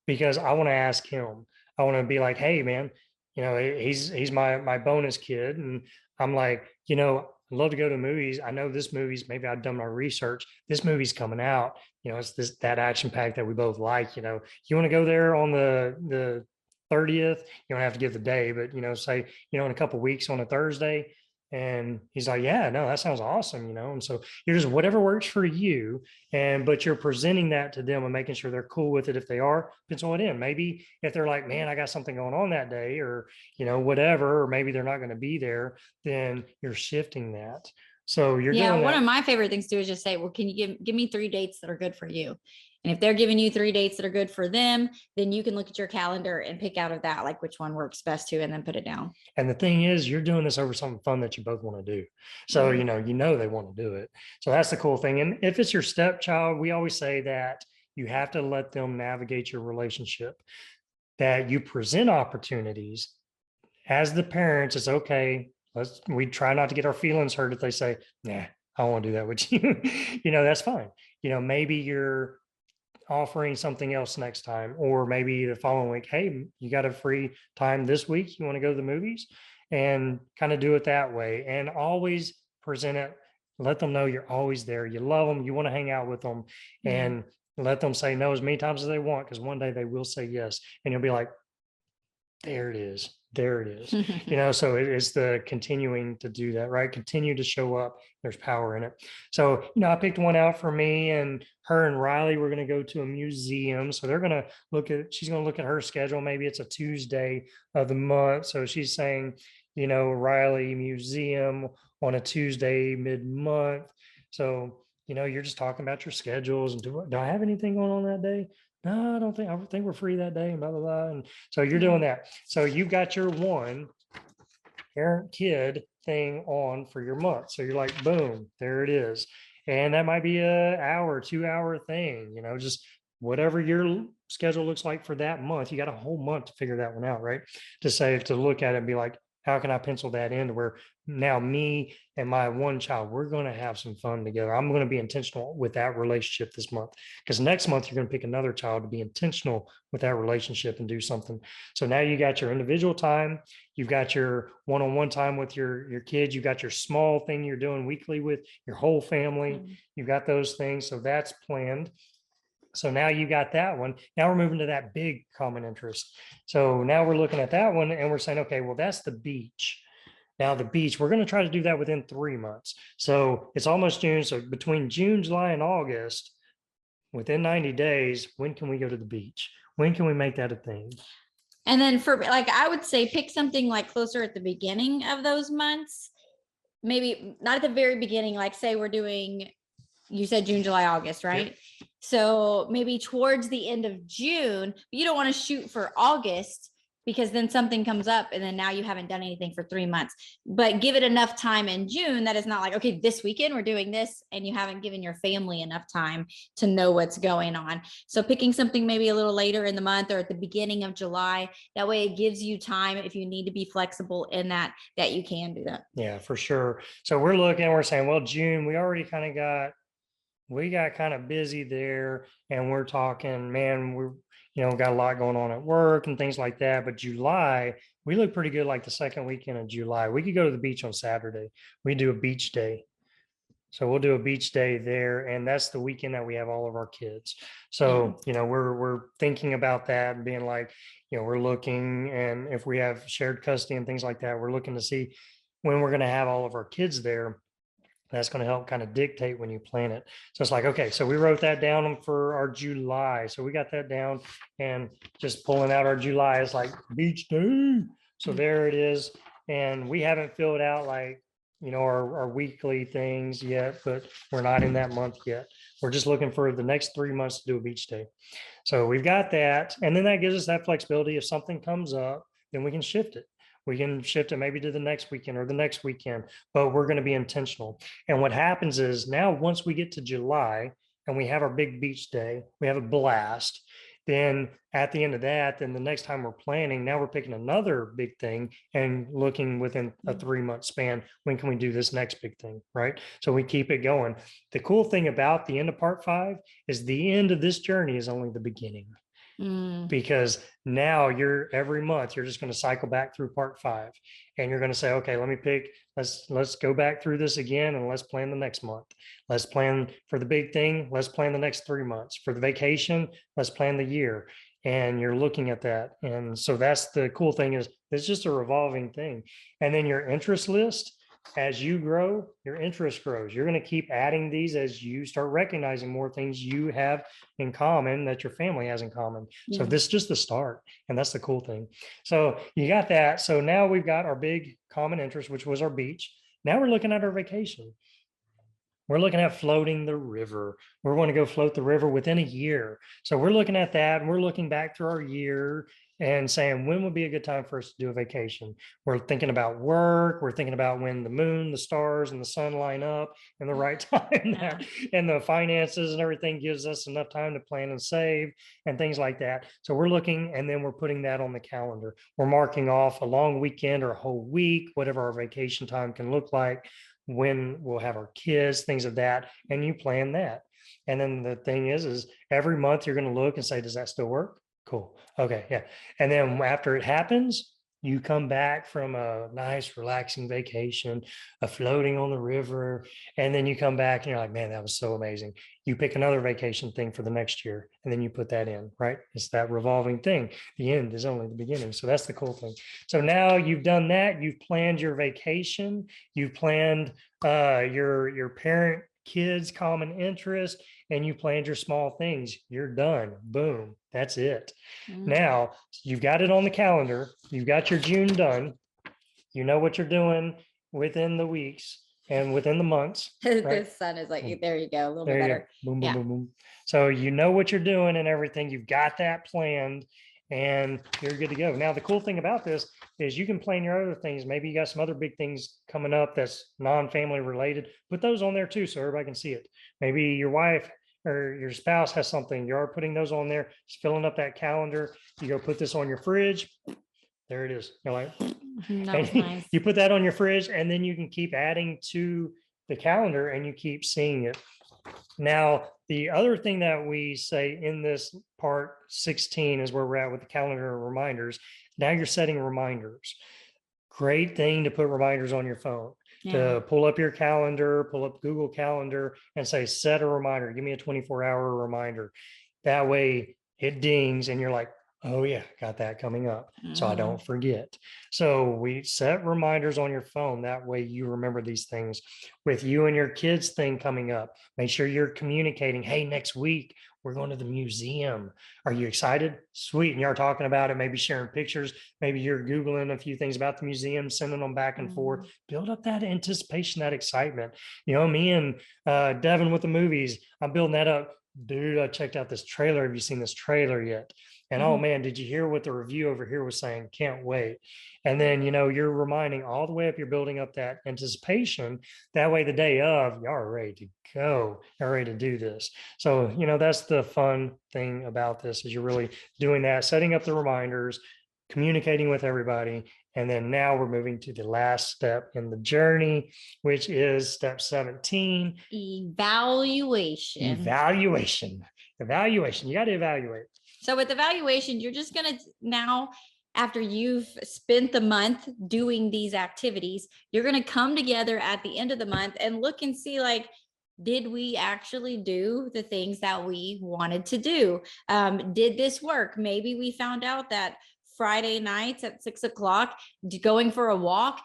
because I want to ask him. I want to be like, hey man, he's my bonus kid. And I'm like, I'd love to go to movies. I know this movie's, maybe I've done my research. This movie's coming out. It's that action pack that we both like. You want to go there on the 30th. You don't have to give the day, but say, in a couple of weeks on a Thursday. And he's like, yeah, no, that sounds awesome, And so you're just whatever works for you. But you're presenting that to them and making sure they're cool with it. If they are, pencil it in. Maybe if they're like, man, I got something going on that day, or, whatever, or maybe they're not going to be there, then you're shifting that. So you're doing one that. of my favorite things to do is just say, well, can you give me 3 dates that are good for you? And if they're giving you 3 dates that are good for them, then you can look at your calendar and pick out of that, like which one works best to, and then put it down. And the thing is, you're doing this over something fun that you both want to do. So, they want to do it. So that's the cool thing. And if it's your stepchild, we always say that you have to let them navigate your relationship, that you present opportunities as the parents. It's okay. We try not to get our feelings hurt if they say, nah, I don't want to do that with you. That's fine. Maybe you're offering something else next time, or maybe the following week, hey, you got a free time this week, you want to go to the movies, and kind of do it that way. And always present it, let them know you're always there, you love them, you want to hang out with them, and let them say no as many times as they want, because one day they will say yes, and you'll be like, there it is. So it's the continuing to do that, right? Continue to show up. There's power in it. So, I picked one out for me, and her and Riley, we're going to go to a museum. So she's going to look at her schedule. Maybe it's a Tuesday of the month. So she's saying, Riley museum on a Tuesday mid-month. So, you're just talking about your schedules and do I have anything going on that day? No, I think we're free that day, and blah, blah, blah. And so you're doing that. So you got your one parent kid thing on for your month. So you're like, boom, there it is. And that might be a hour, 2 hour thing, just whatever your schedule looks like for that month. You got a whole month to figure that one out, right? To look at it and be like, how can I pencil that in to where now me and my one child, we're going to have some fun together. I'm going to be intentional with that relationship this month, because next month you're going to pick another child to be intentional with that relationship and do something. So now you got your individual time, you've got your one-on-one time with your kids, you got your small thing you're doing weekly with your whole family. You've got those things. So that's planned. So now you got that one. Now we're moving to that big common interest. So now we're looking at that one and we're saying, okay, well, that's the beach. Now the beach, we're going to try to do that within 3 months. So it's almost June. So between June, July, and August, within 90 days, when can we go to the beach? When can we make that a thing? And then I would say pick something like closer at the beginning of those months. Maybe not at the very beginning, like say we're doing, you said June, July, August, right? Yep. So maybe towards the end of June, but you don't want to shoot for August because then something comes up and then now you haven't done anything for 3 months. But give it enough time in June that it's not like, okay, this weekend we're doing this, and you haven't given your family enough time to know what's going on. So picking something maybe a little later in the month or at the beginning of July, that way it gives you time, if you need to be flexible in that, that you can do that. Yeah, for sure. So we're saying, well, June, we already kind of got kind of busy there, and we're talking, man, we're, got a lot going on at work and things like that. But July, we look pretty good, like the second weekend of July. We could go to the beach on Saturday. We do a beach day. So we'll do a beach day there, and that's the weekend that we have all of our kids. So, we're thinking about that and being like, we're looking, and if we have shared custody and things like that, we're looking to see when we're going to have all of our kids there. That's going to help kind of dictate when you plan it. So it's like, okay, so we wrote that down for our July. So we got that down, and just pulling out our July is like beach day. So there it is. And we haven't filled out like, our weekly things yet, but we're not in that month yet. We're just looking for the next 3 months to do a beach day. So we've got that. And then that gives us that flexibility. If something comes up, then we can shift it. We can shift it maybe to the next weekend or the next weekend, but we're going to be intentional. And what happens is now, once we get to July and we have our big beach day, we have a blast. Then at the end of that, then the next time we're planning, now we're picking another big thing and looking within a 3 month span, when can we do this next big thing, right? So we keep it going. The cool thing about the end of part 5 is the end of this journey is only the beginning. Because now every month you're just going to cycle back through part 5, and you're going to say, okay, let me pick, let's go back through this again, and let's plan the next month. Let's plan for the big thing. Let's plan the next 3 months. For the vacation, let's plan the year. And you're looking at that. And so that's the cool thing, is it's just a revolving thing. And then your interest list, as you grow, your interest grows. You're going to keep adding these as you start recognizing more things you have in common that your family has in common. Yeah. So this is just the start. And that's the cool thing. So you got that. So now we've got our big common interest, which was our beach. Now we're looking at our vacation. We're looking at floating the river. We're going to go float the river within a year. So we're looking at that, and we're looking back through our year and saying, when would be a good time for us to do a vacation? We're thinking about work. We're thinking about when the moon, the stars, and the sun line up in the right time, and the finances and everything gives us enough time to plan and save and things like that. So we're looking, and then we're putting that on the calendar. We're marking off a long weekend or a whole week, whatever our vacation time can look like, when we'll have our kids, things of that, and you plan that. And then the thing is every month you're going to look and say, does that still work? Cool. Okay. Yeah. And then after it happens, you come back from a nice, relaxing vacation, a floating on the river, and then you come back and you're like, man, that was so amazing. You pick another vacation thing for the next year, and then you put that in, right? It's that revolving thing. The end is only the beginning. So that's the cool thing. So now you've done that. You've planned your vacation. You've planned your parent kids common interest, and you planned your small things. You're done. Boom. That's it. Now you've got it on the calendar. You've got your June done. You know what you're doing within the weeks and within the months. Right? The sun is like, there you go, a little bit better. Boom, boom, boom, boom. So you know what you're doing and everything. You've got that planned, and you're good to go. Now, the cool thing about this is you can plan your other things. Maybe you got some other big things coming up that's non-family related. Put those on there too, so everybody can see it. Maybe your wife or your spouse has something. You're putting those on there, just filling up that calendar. You go put this on your fridge. There it is. You're like, nice. You put that on your fridge, and then you can keep adding to the calendar, and you keep seeing it. Now, the other thing that we say in this part 16 is where we're at with the calendar reminders. Now you're setting reminders. Great thing to put reminders on your phone. To pull up your calendar, pull up Google Calendar, and say, set a reminder. Give me a 24-hour reminder. That way it dings, and you're like, oh yeah, got that coming up. So I don't forget. So we set reminders on your phone. That way you remember these things. With you and your kids thing coming up, make sure you're communicating, hey, next week we're going to the museum. Are you excited? Sweet. And you're talking about it, maybe sharing pictures. Maybe you're Googling a few things about the museum, sending them back and forth. Build up that anticipation, that excitement. Me and Devin with the movies, I'm building that up. Dude, I checked out this trailer. Have you seen this trailer yet? And oh man, did you hear what the review over here was saying? Can't wait. And then, you're reminding all the way up, you're building up that anticipation. That way, the day of, y'all are ready to go, you're ready to do this. So, that's the fun thing about this is you're really doing that, setting up the reminders, communicating with everybody. And then now we're moving to the last step in the journey, which is step 17. Evaluation. Evaluation. You got to evaluate. So with evaluation, you're just going to now, after you've spent the month doing these activities, you're going to come together at the end of the month and look and see, like, did we actually do the things that we wanted to do? Did this work? Maybe we found out that Friday nights at 6 o'clock, going for a walk.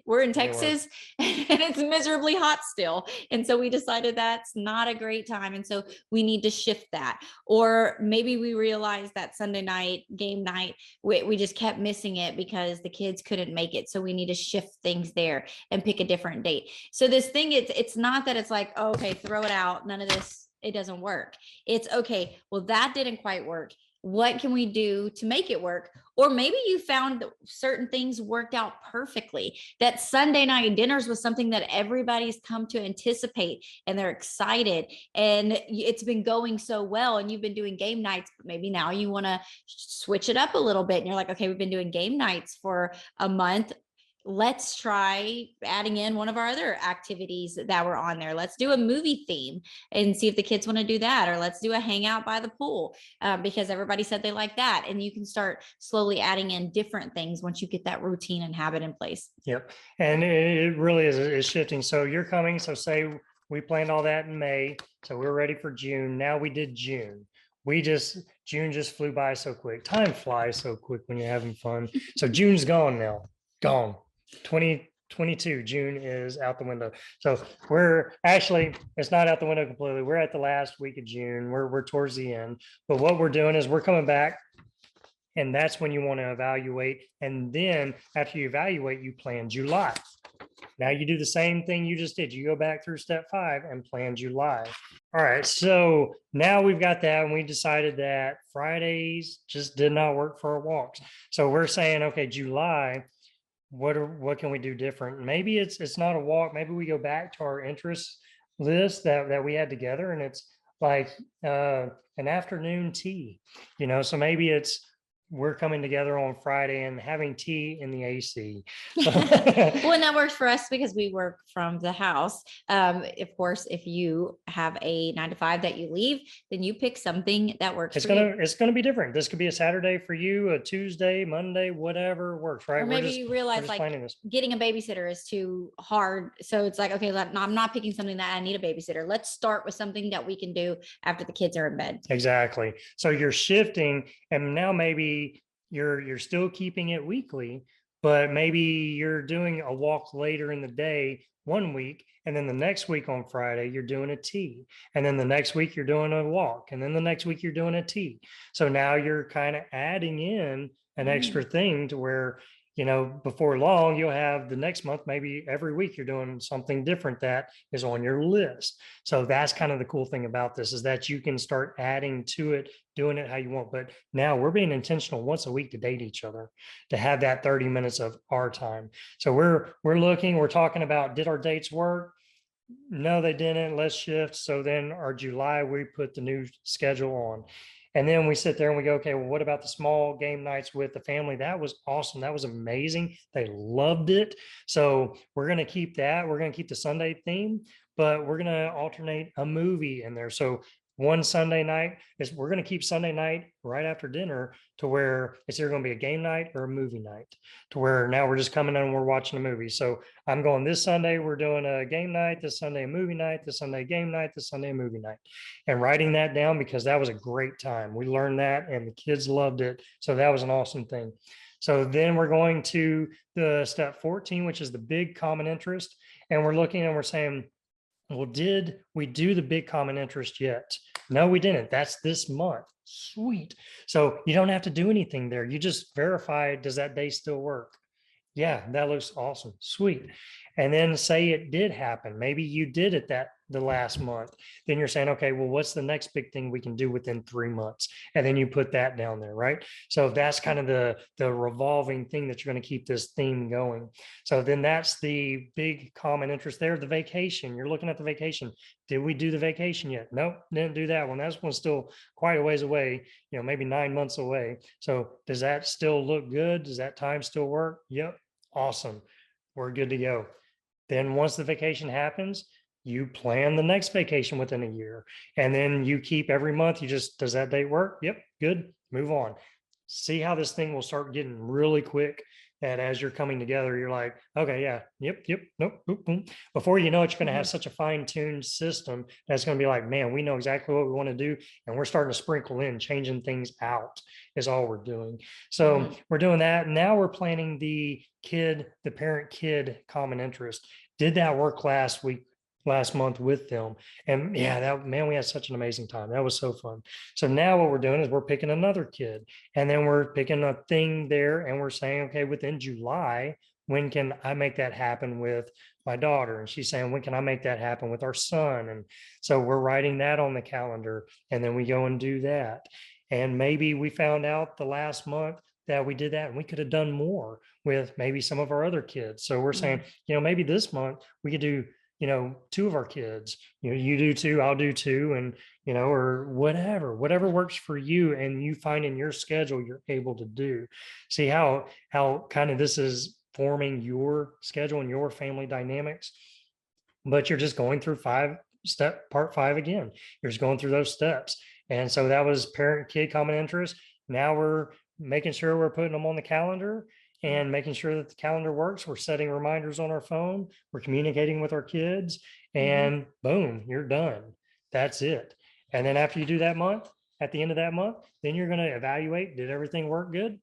We're in Texas and it's miserably hot still. And so we decided that's not a great time. And so we need to shift that. Or maybe we realized that Sunday night, game night, we just kept missing it because the kids couldn't make it. So we need to shift things there and pick a different date. So this thing, it's not that it's like, oh, okay, throw it out. None of this, it doesn't work. It's okay. Well, that didn't quite work. What can we do to make it work? Or maybe you found certain things worked out perfectly. That Sunday night dinners was something that everybody's come to anticipate and they're excited. And it's been going so well. And you've been doing game nights, but maybe now you want to switch it up a little bit. And you're like, okay, we've been doing game nights for a month. Let's try adding in one of our other activities that were on there. Let's do a movie theme and see if the kids want to do that. Or let's do a hangout by the pool because everybody said they like that. And you can start slowly adding in different things once you get that routine and habit in place. Yep. And it really is shifting. So you're coming. So say we planned all that in May. So we're ready for June. Now we did June. June just flew by so quick. Time flies so quick when you're having fun. So June's gone now. Gone. 2022 June is out the window. So we're actually, it's not out the window completely. We're at the last week of June. We're towards the end. But what we're doing is we're coming back, and that's when you want to evaluate. And then after you evaluate, you plan July. Now you do the same thing you just did. You go back through step 5 and plan July. All right. So now we've got that, and we decided that Fridays just did not work for our walks. So we're saying, okay, July, what can we do different? Maybe it's not a walk. Maybe we go back to our interest list that we had together, and it's like an afternoon tea, so maybe we're coming together on Friday and having tea in the AC. Well, and that works for us because we work from the house. Of course, if you have a 9 to 5 that you leave, then you pick something that works. It's gonna be different. This could be a Saturday for you, a Tuesday, Monday, whatever works, right? Or maybe you realize like getting a babysitter is too hard. So it's like, okay, I'm not picking something that I need a babysitter. Let's start with something that we can do after the kids are in bed. Exactly. So you're shifting, and now maybe you're still keeping it weekly, but maybe you're doing a walk later in the day one week, and then the next week on Friday you're doing a tea, and then the next week you're doing a walk, and then the next week you're doing a tea. So now you're kind of adding in an extra thing to where before long you'll have the next month, maybe every week you're doing something different that is on your list. So that's kind of the cool thing about this, is that you can start adding to it, doing it how you want. But now we're being intentional once a week to date each other, to have that 30 minutes of our time. So we're talking about, did our dates work? No, they didn't. Let's shift. So then our July, we put the new schedule on. And then we sit there and we go, okay, well, what about the small game nights with the family? That was awesome. That was amazing. They loved it. So we're going to keep that. We're going to keep the Sunday theme, but we're going to alternate a movie in there. So one Sunday night we're going to keep Sunday night right after dinner, to where it's either going to be a game night or a movie night, to where now we're just coming in and we're watching a movie. So I'm going, this Sunday we're doing a game night, this Sunday a movie night, this Sunday game night, this Sunday a movie night, and writing that down, because that was a great time. We learned that and the kids loved it. So that was an awesome thing. So then we're going to the step 14, which is the big common interest. And we're looking and we're saying, well, did we do the big common interest yet? No, we didn't. That's this month. Sweet. So you don't have to do anything there. You just verify, does that day still work? Yeah, that looks awesome. Sweet. And then say it did happen. Maybe you did it the last month. Then you're saying, okay, well, what's the next big thing we can do within 3 months? And then you put that down there, right? So that's kind of the revolving thing that you're going to keep this theme going. So then that's the big common interest there. The vacation, you're looking at the vacation. Did we do the vacation yet? Nope, didn't do that one. That one's still quite a ways away, maybe 9 months away. So does that still look good? Does that time still work? Yep. Awesome. We're good to go. Then once the vacation happens, you plan the next vacation within a year. And then you keep every month, does that date work? Yep, good. Move on. See how this thing will start getting really quick. That as you're coming together, you're like, okay, yeah, yep, nope, boop, boom. Before you know it, you're going to have such a fine-tuned system that's going to be like, man, we know exactly what we want to do. And we're starting to sprinkle in, changing things out is all we're doing. So we're doing that. Now we're planning the parent kid common interest. Did that work last month with them? And yeah, that, man, we had such an amazing time. That was so fun. So now what we're doing is we're picking another kid, and then we're picking a thing there, and we're saying, okay, within July, when can I make that happen with my daughter? And she's saying, when can I make that happen with our son? And so we're writing that on the calendar, and then we go and do that. And maybe we found out the last month that we did that, and we could have done more with maybe some of our other kids. So we're saying, maybe this month we could do, two of our kids, you do two, I'll do two, and, or whatever works for you. And you find in your schedule, you're able to do. See how kind of this is forming your schedule and your family dynamics, but you're just going through part 5 again. You're just going through those steps. And so that was parent kid common interest. Now we're making sure we're putting them on the calendar and making sure that the calendar works. We're setting reminders on our phone. We're communicating with our kids, and boom, you're done. That's it. And then after you do that month, at the end of that month, then you're going to evaluate, did everything work good?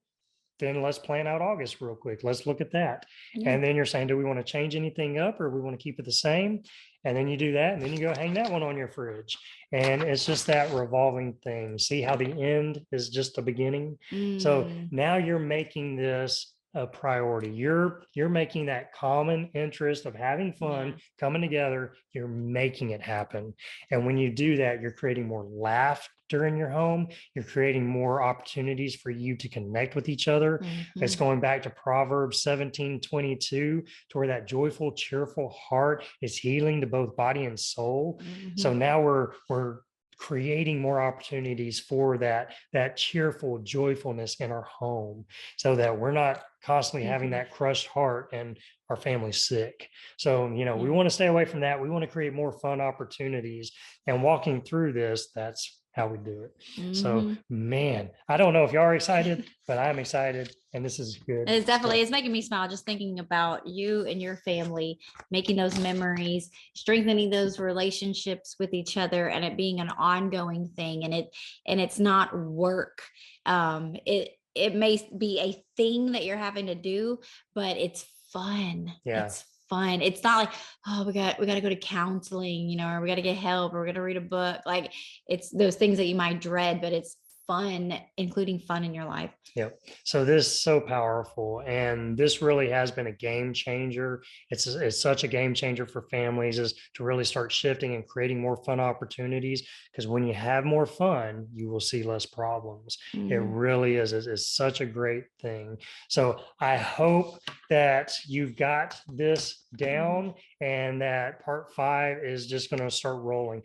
Then let's plan out August real quick. Let's look at that. And then you're saying, do we want to change anything up, or we want to keep it the same? And then you do that, and then you go hang that one on your fridge. And it's just that revolving thing. See how the end is just the beginning. So now you're making this a priority. You're making that common interest of having fun, coming together. You're making it happen. And when you do that, you're creating more laughter in your home. You're creating more opportunities for you to connect with each other. It's going back to Proverbs 17:22, to where that joyful, cheerful heart is healing to both body and soul. So now we're creating more opportunities for that cheerful joyfulness in our home, so that we're not constantly having that crushed heart and our family's sick. So, we want to stay away from that. We want to create more fun opportunities, and walking through this, that's how we do it. So, man, I don't know if y'all are excited, but I'm excited, and this is good. It's definitely, it's making me smile just thinking about you and your family, making those memories, strengthening those relationships with each other, and it being an ongoing thing. And it's not work. It may be a thing that you're having to do, but it's fun. Yeah. It's fun. It's not like, oh, we got to go to counseling, or we got to get help, or we're going to read a book. Like, it's those things that you might dread, but it's fun, including fun in your life. Yep. So this is so powerful, and this really has been a game changer. It's such a game changer for families, is to really start shifting and creating more fun opportunities. Because when you have more fun, you will see less problems. It really is. It's such a great thing. So I hope that you've got this down, and that part 5 is just going to start rolling.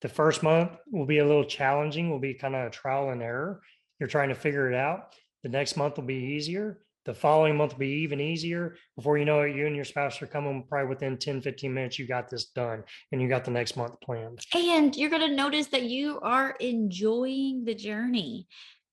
The first month will be a little challenging, will be kind of a trial and error. You're trying to figure it out. The next month will be easier. The following month will be even easier. Before you know it, you and your spouse are coming probably within 10, 15 minutes, you got this done, and you got the next month planned. And you're going to notice that you are enjoying the journey.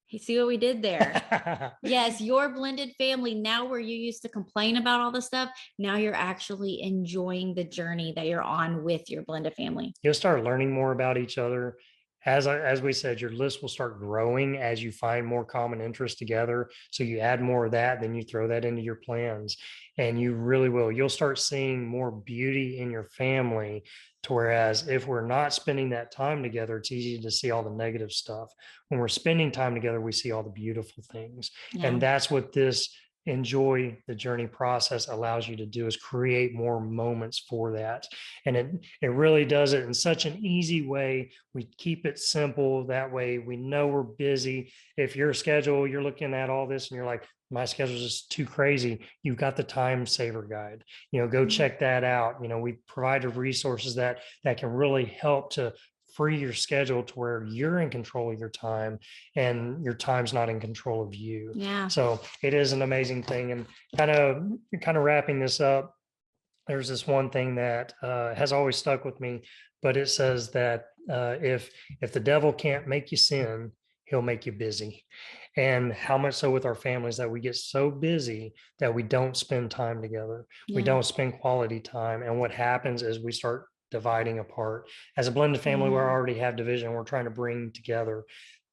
You see what we did there? Yes, your blended family. Now, where you used to complain about all this stuff, now you're actually enjoying the journey that you're on with your blended family. You'll start learning more about each other. As we said, your list will start growing as you find more common interests together. So you add more of that, then you throw that into your plans, and you really will. You'll start seeing more beauty in your family. To whereas if we're not spending that time together, it's easy to see all the negative stuff. When we're spending time together, we see all the beautiful things. And that's what this enjoy the journey process allows you to do is create more moments for that. And it really does it in such an easy way. We keep it simple. That way we know we're busy. If your schedule, you're looking at all this and you're like, my schedule is just too crazy. You've got the time saver guide, go check that out. We provided resources that can really help to free your schedule to where you're in control of your time and your time's not in control of you. Yeah. So it is an amazing thing. And kind of wrapping this up, there's this one thing that has always stuck with me, but it says that if the devil can't make you sin, he'll make you busy. And how much so with our families that we get so busy that we don't spend time together. We Yeah. don't spend quality time. And what happens is we start dividing apart. As a blended family, we already have division. We're trying to bring together.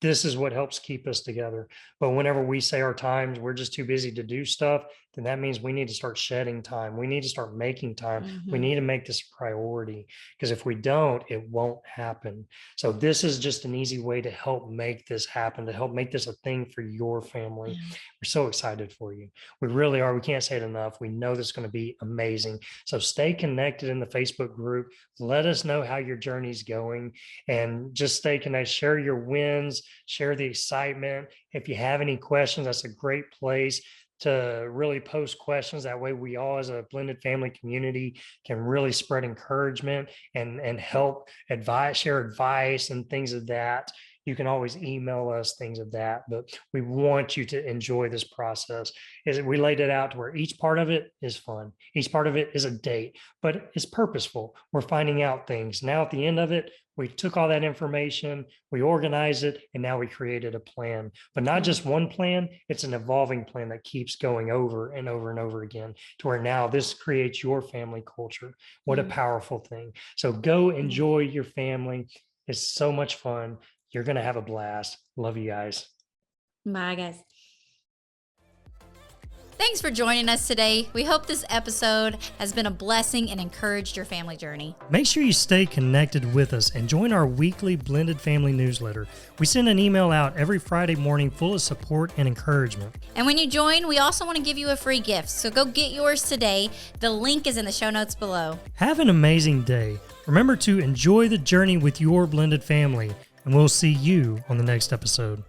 This is what helps keep us together. But whenever we say our times, we're just too busy to do stuff, then that means we need to start shedding time. We need to start making time. We need to make this a priority, because if we don't, it won't happen. So this is just an easy way to help make this happen, to help make this a thing for your family. We're so excited for you. We really are. We can't say it enough. We know this is going to be amazing. So stay connected in the Facebook group. Let us know how your journey's going, and just stay connected. Share your wins, share the excitement. If you have any questions, that's a great place to really post questions. That way we all as a blended family community can really spread encouragement and help advise, share advice and things of that. You can always email us things of that, but we want you to enjoy this process. We laid it out to where each part of it is fun. Each part of it is a date, but it's purposeful. We're finding out things. Now at the end of it, we took all that information, we organized it, and now we created a plan. But not just one plan, it's an evolving plan that keeps going over and over and over again, to where now this creates your family culture. What a powerful thing. So go enjoy your family. It's so much fun. You're going to have a blast. Love you guys. Bye, guys. Thanks for joining us today. We hope this episode has been a blessing and encouraged your family journey. Make sure you stay connected with us and join our weekly Blended Family newsletter. We send an email out every Friday morning full of support and encouragement. And when you join, we also want to give you a free gift. So go get yours today. The link is in the show notes below. Have an amazing day. Remember to enjoy the journey with your blended family, and we'll see you on the next episode.